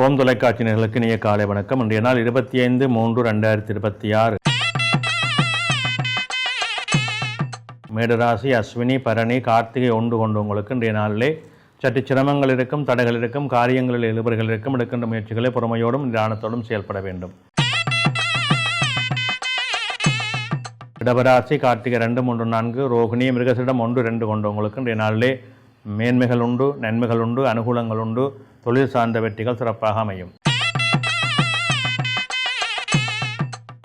ஓம் தொலைக்காட்சி நேயர்களுக்கு இனிய காலை வணக்கம். இன்றைய நாள் 25/3/2026. மேடராசி, அஸ்வினி, பரணி, கார்த்திகை ஒன்று கொண்டு உங்களுக்கு இன்றைய நாளிலே சற்று சிரமங்கள் இருக்கும், தடைகள் இருக்கும், காரியங்களில் இழுபறிகள் இருக்கும். எடுக்கின்ற முயற்சிகளை பொறுமையோடும் நிதானத்தோடும் செயல்பட வேண்டும். இடபராசி, கார்த்திகை 2, 3, 4, ரோகிணி, மிருகசீரிடம் 1, 2 கொண்டு உங்களுக்கு இன்றைய நாளிலே மேன்மைகள் உண்டு, நன்மைகள் உண்டு, அனுகூலங்கள் உண்டு. தொழில் சார்ந்த வெற்றிகள் சிறப்பாக அமையும்.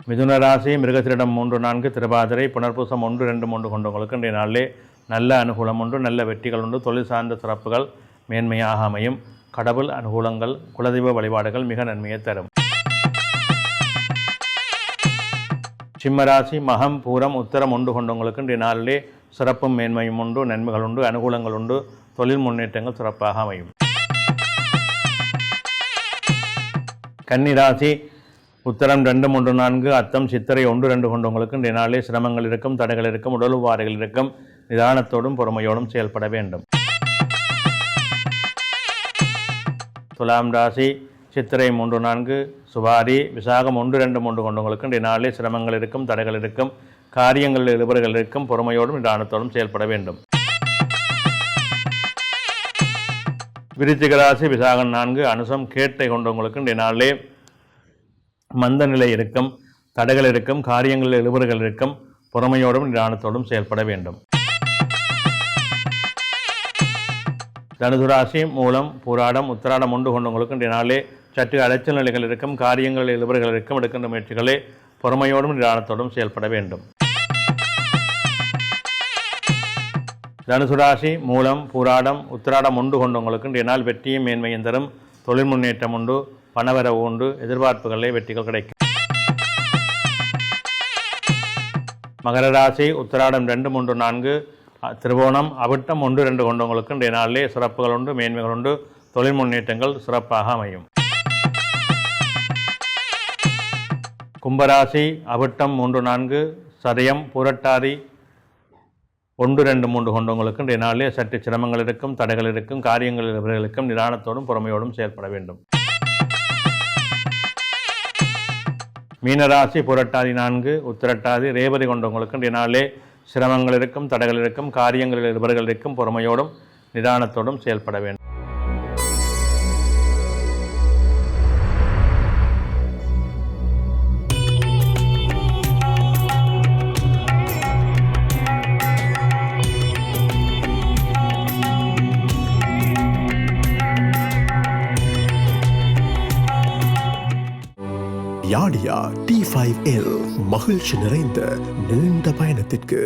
மிதுன ராசி, மிருகசீரிடம் 3, 4, திருவாதிரை, புனர்பூசம் 1, 2, 3 கொண்டவங்களுக்கு இன்றைய நாளிலே நல்ல அனுகூலம் உண்டு, நல்ல வெற்றிகள் உண்டு. தொழில் சார்ந்த சிறப்புகள் மேன்மையாக அமையும். கடவுள் அனுகூலங்கள், குலதெய்வ வழிபாடுகள் மிக நன்மையை தரும். சிம்மராசி, மகம், பூரம், உத்தரம் 1 கொண்டவங்களுக்கு இன்றைய நாளிலே சிறப்பும் மேன்மையும் உண்டு, நன்மைகள் உண்டு, அனுகூலங்கள் உண்டு. தொழில் முன்னேற்றங்கள் சிறப்பாக அமையும். கன்னிராசி, உத்தரம் 2, 3, 4, அத்தம், சித்திரை 1, 2 கொண்டவங்களுக்கு இன்றைய நாளிலே சிரமங்கள் இருக்கும், தடைகள் இருக்கும், உடல் உபாதைகள் இருக்கும். நிதானத்தோடும் பொறுமையோடும் செயல்பட வேண்டும். துலாம் ராசி, சித்திரை 3, 4, சுவாரி, விசாகம் 1, 2, 3 கொண்டவங்களுக்கு இன்றைய நாளிலே சிரமங்கள் இருக்கும், தடைகள் இருக்கும், காரியங்களில் இழுபறிகள் இருக்கும். பொறுமையோடும் நிதானத்தோடும் செயல்பட வேண்டும். விருச்சிக ராசி, விசாகம் 4, அனுசம், கேட்டை கொண்டவங்களுக்கு இன்றைய நாளிலே மந்த நிலை இருக்கும், தடைகள் இருக்கும், காரியங்களில் இழுபறிகள் இருக்கும். பொறுமையோடும் நிதானத்தோடும் செயல்பட வேண்டும். தனுசு ராசி, மூலம், பூராடம், உத்திராடம் 1 கொண்டவங்களுக்கு இன்றைய நாளிலே சற்று அலைச்சல் நிலைகள் இருக்கும், காரியங்களில் இழுபறிகள் இருக்கும். எடுக்கின்ற முயற்சிகளை பொறுமையோடும் நிதானத்தோடும் செயல்பட வேண்டும். தனுசு ராசி, மூலம், பூராடம், உத்திராடம் 1 கொண்டவங்களுக்கு இன்றைய நாள் வெற்றியும் மேன்மையும் தரும். தொழில் முன்னேற்றம் உண்டு, பணவரவு உண்டு, எதிர்பார்ப்புகளே வெற்றிகள் கிடைக்கும். மகர ராசி, உத்திராடம் 2, 3, 4, திருவோணம், அவிட்டம் 1, 2 கொண்டவங்களுக்கு இன்றைய நாளிலே சிறப்புகள் உண்டு, மேன்மைகள் உண்டு. தொழில் முன்னேற்றங்கள் சிறப்பாக அமையும். கும்பராசி, அவிட்டம் 3, 4, சதயம், புரட்டாதி 1, 2, 3 கொண்டவங்களுக்கு இன்றைய நாளிலே சற்று சிரமங்கள் இருக்கும், தடைகள் இருக்கும், காரியங்களில் இவர்களுக்கும். நிதானத்தோடும் பொறுமையோடும் செயல்பட வேண்டும். மீனராசி, புரட்டாதி 4, உத்திரட்டாதி, ரேவதி கொண்டவங்களுக்கு இன்றைய நாளிலே சிரமங்கள் இருக்கும், தடைகள் இருக்கும், காரியங்களில் இவர்கள் இருக்கும். பொறுமையோடும் நிதானத்தோடும் செயல்பட வேண்டும். யாடியா T5L மகிழ்ச்சி நிறைந்த நீண்ட பயணத்திற்கு.